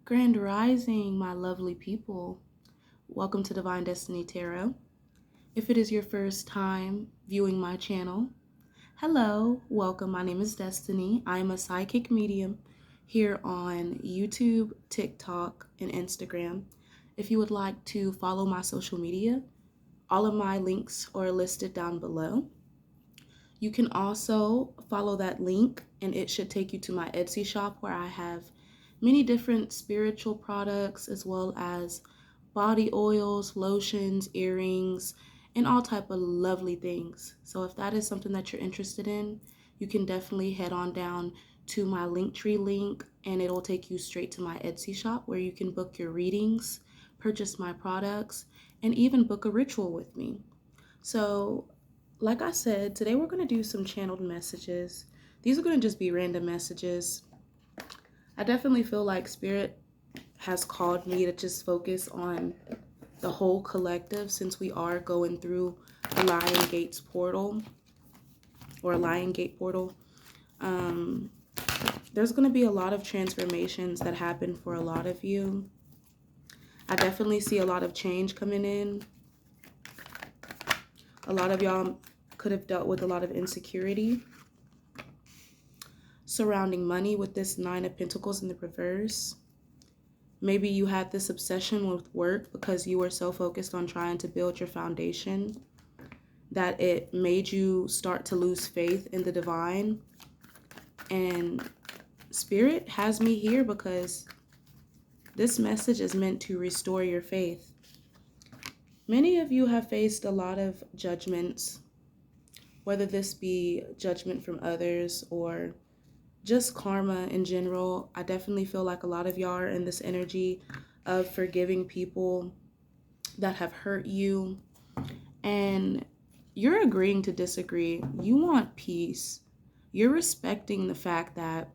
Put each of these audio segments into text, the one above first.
Grand Rising, my lovely people. Welcome to Divine Destiny Tarot. If it is your first time viewing my channel, hello, welcome. My name is Destiny. I am a psychic medium here on YouTube, TikTok, and Instagram. If you would like to follow my social media, all of my links are listed down below. You can also follow that link and it should take you to my Etsy shop where I have many different spiritual products as well as body oils, lotions, earrings, and all type of lovely things. So if that is something that you're interested in, you can definitely head on down to my Linktree link and it'll take you straight to my Etsy shop where you can book your readings, purchase my products, and even book a ritual with me. So like I said, today we're going to do some channeled messages. These are going to just be random messages. I definitely feel like Spirit has called me to just focus on the whole collective since we are going through the Lion Gates portal or Lion Gate portal. There's going to be a lot of transformations that happen for a lot of you. I definitely see a lot of change coming in. A lot of y'all could have dealt with a lot of insecurity surrounding money with this Nine of Pentacles in the reverse. Maybe you had this obsession with work because you were so focused on trying to build your foundation that it made you start to lose faith in the divine. And Spirit has me here because this message is meant to restore your faith. Many of you have faced a lot of judgments, whether this be judgment from others or just karma in general. I definitely feel like a lot of y'all are in this energy of forgiving people that have hurt you. And you're agreeing to disagree. You want peace. You're respecting the fact that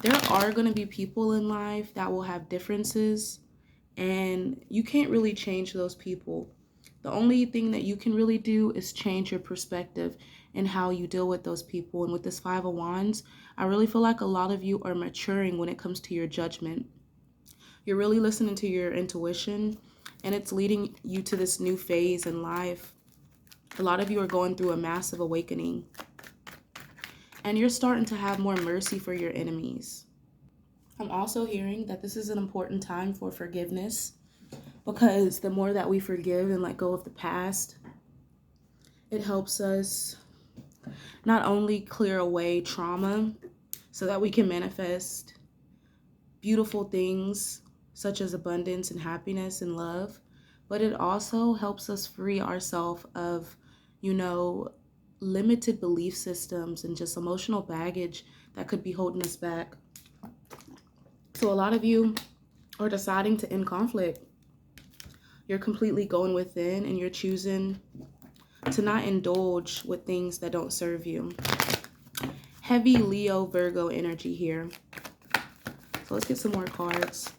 there are going to be people in life that will have differences. And you can't really change those people. The only thing that you can really do is change your perspective and how you deal with those people. And with this Five of Wands, I really feel like a lot of you are maturing when it comes to your judgment. You're really listening to your intuition, and it's leading you to this new phase in life. A lot of you are going through a massive awakening, and you're starting to have more mercy for your enemies. I'm also hearing that this is an important time for forgiveness, because the more that we forgive and let go of the past, it helps us not only clear away trauma so that we can manifest beautiful things such as abundance and happiness and love, but it also helps us free ourselves of, limited belief systems and just emotional baggage that could be holding us back. So a lot of you are deciding to end conflict. You're completely going within and you're choosing to not indulge with things that don't serve you. Heavy Leo Virgo energy here. So let's get some more cards.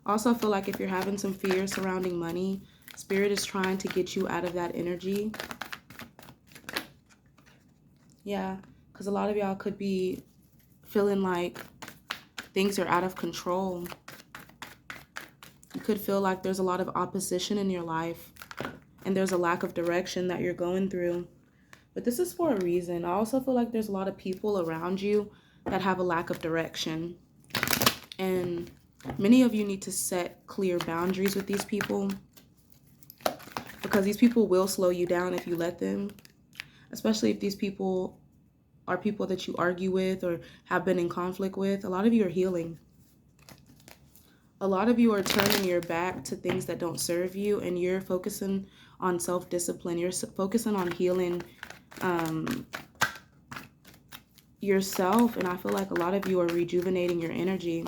Also, I feel like if you're having some fear surrounding money, Spirit is trying to get you out of that energy. Yeah, because a lot of y'all could be feeling like things are out of control. You could feel like there's a lot of opposition in your life and there's a lack of direction that you're going through. But this is for a reason. I also feel like there's a lot of people around you that have a lack of direction. And many of you need to set clear boundaries with these people, because these people will slow you down if you let them, especially if these people are people that you argue with or have been in conflict with. A lot of you are healing. A lot of you are turning your back to things that don't serve you, and you're focusing on self-discipline. You're focusing on healing yourself, and I feel like a lot of you are rejuvenating your energy.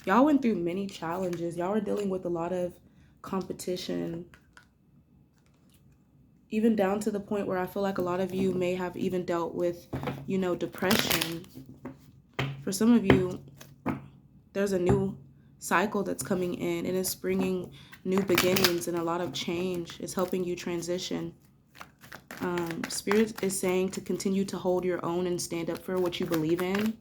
Y'all went through many challenges. Y'all are dealing with a lot of competition, even down to the point where I feel like a lot of you may have even dealt with, depression. For some of you, there's a new cycle that's coming in, and it's bringing new beginnings and a lot of change. It's helping you transition. Spirit is saying to continue to hold your own and stand up for what you believe in,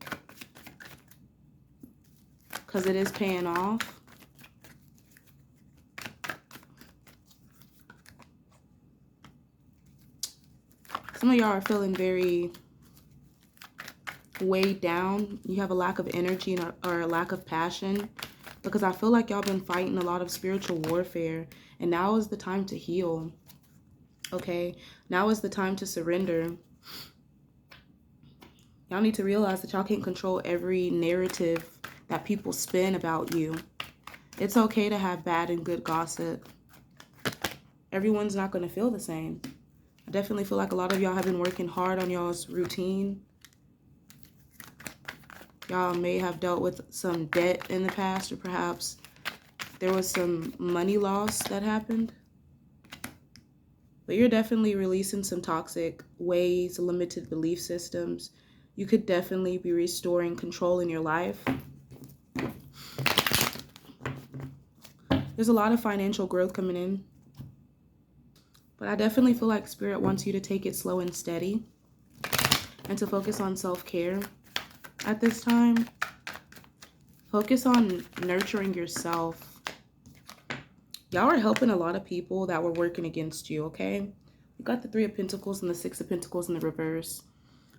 because it is paying off. Some of y'all are feeling very weighed down. You have a lack of energy or a lack of passion, because I feel like y'all been fighting a lot of spiritual warfare, and now is the time to heal. Okay, now is the time to surrender. Y'all need to realize that y'all can't control every narrative that people spin about you. It's okay to have bad and good gossip. Everyone's not going to feel the same. I definitely feel like a lot of y'all have been working hard on y'all's routine. Y'all may have dealt with some debt in the past, or perhaps there was some money loss that happened. But you're definitely releasing some toxic ways, limited belief systems. You could definitely be restoring control in your life. There's a lot of financial growth coming in. But I definitely feel like Spirit wants you to take it slow and steady, and to focus on self-care at this time. Focus on nurturing yourself. Y'all are helping a lot of people that were working against you, okay? You got the 3 of Pentacles and the 6 of Pentacles in the reverse.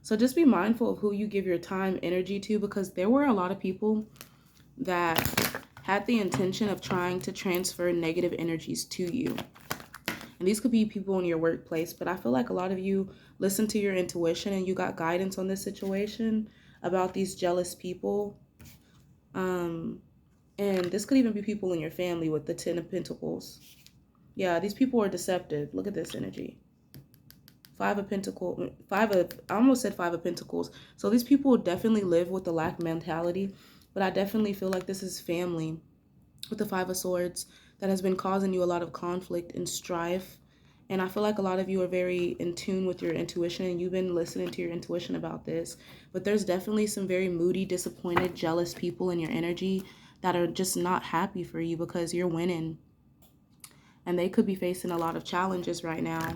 So just be mindful of who you give your time, energy to, because there were a lot of people that had the intention of trying to transfer negative energies to you. And these could be people in your workplace, but I feel like a lot of you listen to your intuition and you got guidance on this situation about these jealous people. And this could even be people in your family with the 10 of Pentacles. Yeah, these people are deceptive. Look at this energy. 5 of Pentacles, I almost said 5 of Pentacles. So these people definitely live with the lack mentality, but I definitely feel like this is family with the 5 of Swords that has been causing you a lot of conflict and strife. And I feel like a lot of you are very in tune with your intuition, and you've been listening to your intuition about this. But there's definitely some very moody, disappointed, jealous people in your energy that are just not happy for you because you're winning. And they could be facing a lot of challenges right now.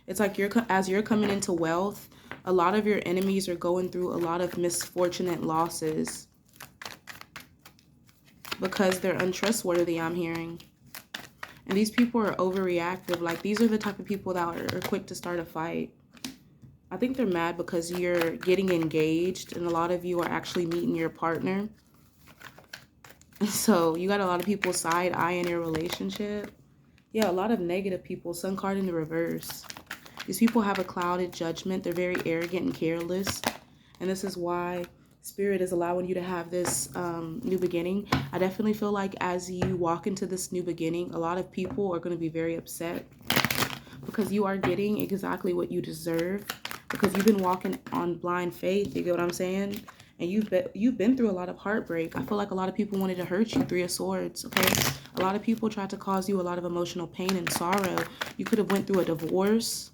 It's like as you're coming into wealth, a lot of your enemies are going through a lot of misfortunate losses because they're untrustworthy, I'm hearing. And these people are overreactive. Like, these are the type of people that are quick to start a fight. I think they're mad because you're getting engaged, and a lot of you are actually meeting your partner. So you got a lot of people side-eyeing your relationship. Yeah, a lot of negative people. Sun card in the reverse. These people have a clouded judgment. They're very arrogant and careless. And this is why Spirit is allowing you to have this new beginning. I definitely feel like as you walk into this new beginning, a lot of people are going to be very upset because you are getting exactly what you deserve, because you've been walking on blind faith. You get what I'm saying? And you've been through a lot of heartbreak. I feel like a lot of people wanted to hurt you. 3 of Swords, okay? A lot of people tried to cause you a lot of emotional pain and sorrow. You could have went through a divorce.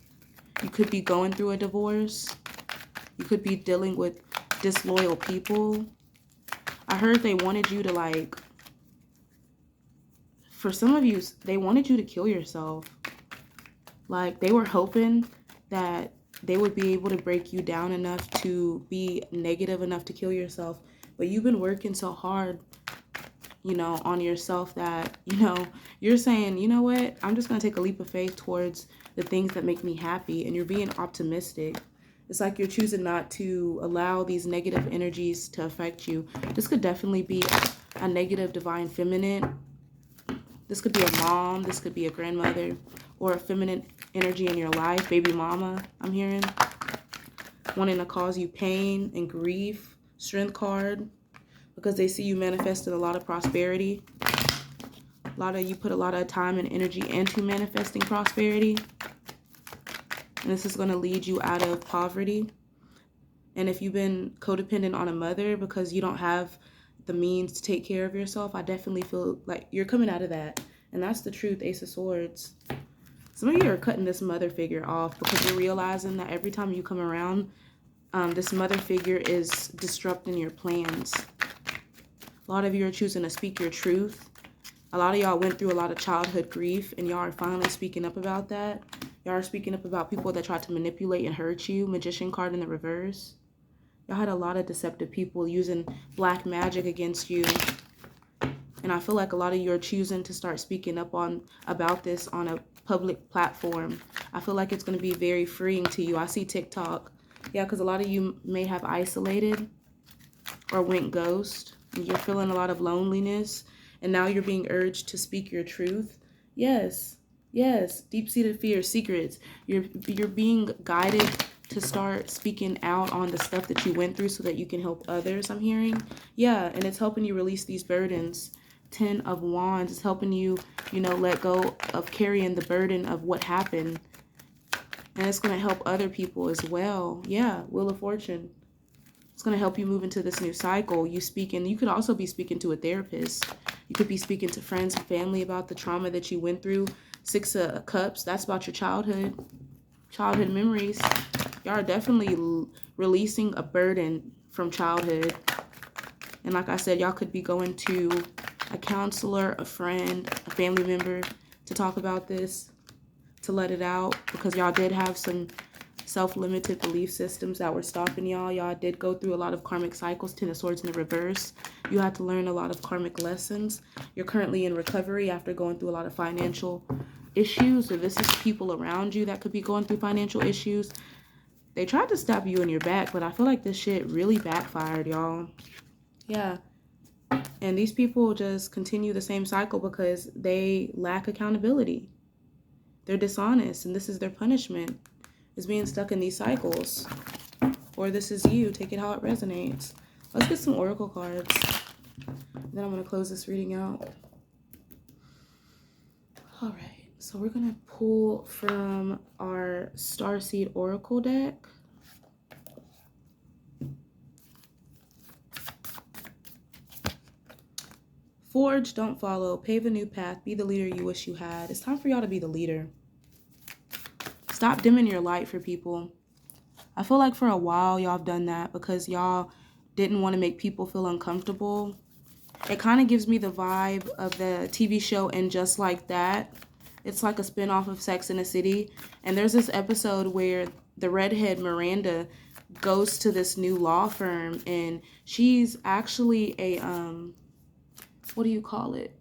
You could be going through a divorce. You could be dealing with disloyal people. I heard they wanted you to, like, for some of you, they wanted you to kill yourself. Like, they were hoping that they would be able to break you down enough to be negative enough to kill yourself. But you've been working so hard, you know, on yourself that, you know, you're saying, you know what, I'm just going to take a leap of faith towards the things that make me happy. And you're being optimistic. It's like you're choosing not to allow these negative energies to affect you. This could definitely be a negative divine feminine. This could be a mom. This could be a grandmother, or a feminine energy in your life. Baby mama, I'm hearing. Wanting to cause you pain and grief. Strength card. Because they see you manifesting a lot of prosperity. A lot of you put a lot of time and energy into manifesting prosperity. And this is going to lead you out of poverty. And if you've been codependent on a mother because you don't have the means to take care of yourself, I definitely feel like you're coming out of that. And that's the truth, Ace of Swords. Some of you are cutting this mother figure off because you're realizing that every time you come around, this mother figure is disrupting your plans. A lot of you are choosing to speak your truth. A lot of y'all went through a lot of childhood grief, and y'all are finally speaking up about that. Y'all are speaking up about people that tried to manipulate and hurt you. Magician card in the reverse. Y'all had a lot of deceptive people using black magic against you. And I feel like a lot of you are choosing to start speaking up about this on a public platform. I feel like it's going to be very freeing to you. I see TikTok. Yeah, because a lot of you may have isolated or went ghost. And you're feeling a lot of loneliness. And now you're being urged to speak your truth. Yes. Yes. Deep-seated fear, secrets. You're being guided to start speaking out on the stuff that you went through so that you can help others, I'm hearing. Yeah, and it's helping you release these burdens. 10 of Wands is helping you, let go of carrying the burden of what happened. And it's going to help other people as well. Yeah, Wheel of Fortune. It's going to help you move into this new cycle. You could also be speaking to a therapist. You could be speaking to friends and family about the trauma that you went through. 6 of Cups, that's about your childhood memories. Y'all are definitely releasing a burden from childhood. And like I said, y'all could be going to a counselor, a friend, a family member to talk about this, to let it out, because y'all did have some self-limited belief systems that were stopping y'all. Y'all did go through a lot of karmic cycles, 10 of Swords in the reverse. You had to learn a lot of karmic lessons. You're currently in recovery after going through a lot of financial issues, or this is people around you that could be going through financial issues. They tried to stab you in your back, but I feel like this shit really backfired, y'all. Yeah. And these people just continue the same cycle because they lack accountability. They're dishonest, and this is their punishment, is being stuck in these cycles. Or this is you. Take it how it resonates. Let's get some oracle cards. Then I'm going to close this reading out. All right. So we're going to pull from our Starseed Oracle deck. Forge, don't follow. Pave a new path. Be the leader you wish you had. It's time for y'all to be the leader. Stop dimming your light for people. I feel like for a while y'all have done that because y'all didn't want to make people feel uncomfortable. It kind of gives me the vibe of the TV show And Just Like That. It's like a spinoff of Sex and the City. And there's this episode where the redhead Miranda goes to this new law firm, and she's actually a, what do you call it?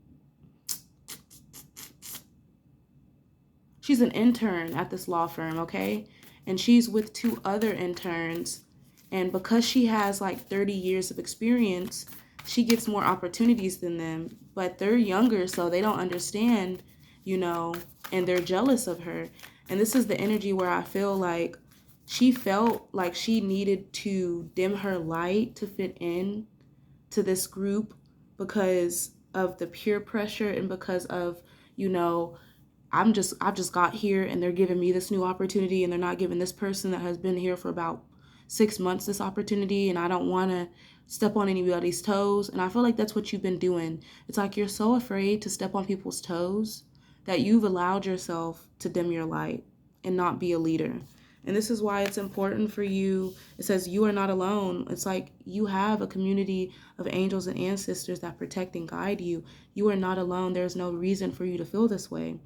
She's an intern at this law firm, okay? And she's with 2 other interns. And because she has like 30 years of experience, she gets more opportunities than them. But they're younger, so they don't understand, and they're jealous of her. And this is the energy where I feel like she felt like she needed to dim her light to fit in to this group because of the peer pressure and because of, I've just got here and they're giving me this new opportunity, and they're not giving this person that has been here for about 6 months this opportunity, and I don't want to step on anybody's toes. And I feel like that's what you've been doing. It's like you're so afraid to step on people's toes that you've allowed yourself to dim your light and not be a leader. And this is why it's important for you. It says you are not alone. It's like you have a community of angels and ancestors that protect and guide you. You are not alone. There's no reason for you to feel this way.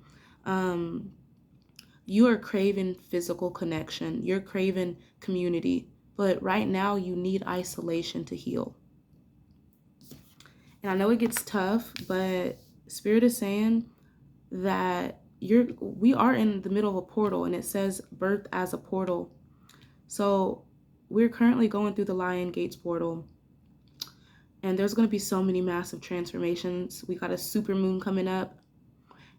You are craving physical connection. You're craving community. But right now you need isolation to heal. And I know it gets tough, but Spirit is saying that we are in the middle of a portal, and it says birth as a portal. So we're currently going through the Lion Gates portal, and there's going to be so many massive transformations. We got a super moon coming up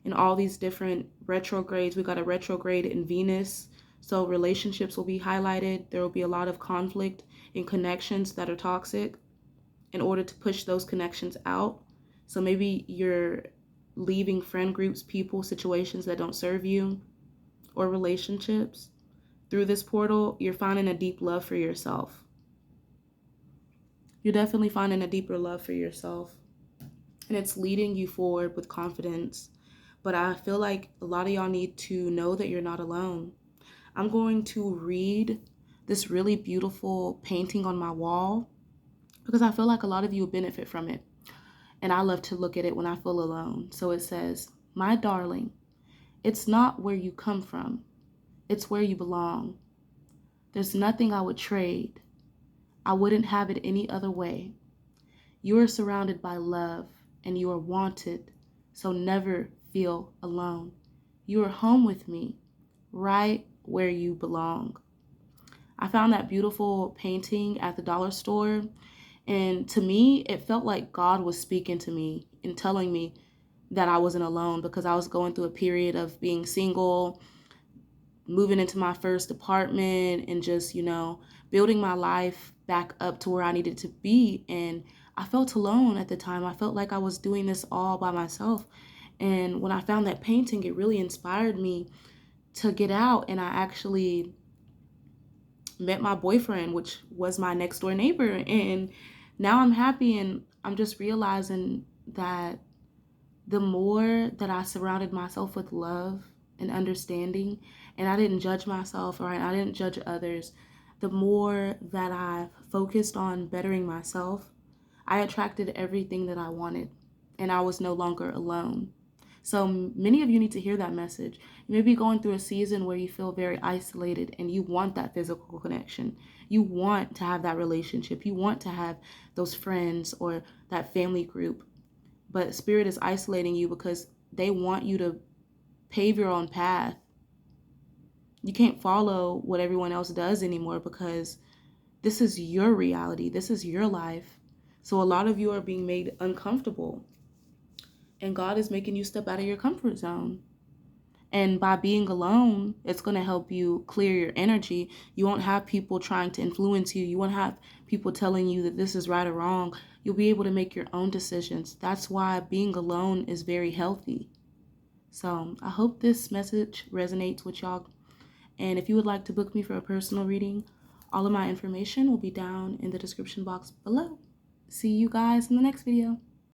and all these different retrogrades. We got a retrograde in Venus, so relationships will be highlighted. There will be a lot of conflict in connections that are toxic in order to push those connections out. So maybe you're leaving friend groups, people, situations that don't serve you, or relationships. Through this portal, you're finding a deep love for yourself. You're definitely finding a deeper love for yourself. And it's leading you forward with confidence. But I feel like a lot of y'all need to know that you're not alone. I'm going to read this really beautiful painting on my wall because I feel like a lot of you will benefit from it. And I love to look at it when I feel alone. So it says, "My darling, it's not where you come from. It's where you belong. There's nothing I would trade. I wouldn't have it any other way. You are surrounded by love and you are wanted, so never feel alone. You are home with me, right where you belong. I found that beautiful painting at the dollar store, and to me, it felt like God was speaking to me and telling me that I wasn't alone, because I was going through a period of being single, moving into my first apartment, and just, building my life back up to where I needed to be. And I felt alone at the time. I felt like I was doing this all by myself. And when I found that painting, it really inspired me to get out. And I actually met my boyfriend, which was my next door neighbor. And now I'm happy, and I'm just realizing that the more that I surrounded myself with love and understanding, and I didn't judge myself, or I didn't judge others, the more that I focused on bettering myself, I attracted everything that I wanted, and I was no longer alone. So many of you need to hear that message. You may be going through a season where you feel very isolated and you want that physical connection. You want to have that relationship. You want to have those friends or that family group. But Spirit is isolating you because they want you to pave your own path. You can't follow what everyone else does anymore, because this is your reality. This is your life. So a lot of you are being made uncomfortable. And God is making you step out of your comfort zone. And by being alone, it's going to help you clear your energy. You won't have people trying to influence you. You won't have people telling you that this is right or wrong. You'll be able to make your own decisions. That's why being alone is very healthy. So I hope this message resonates with y'all. And if you would like to book me for a personal reading, all of my information will be down in the description box below. See you guys in the next video.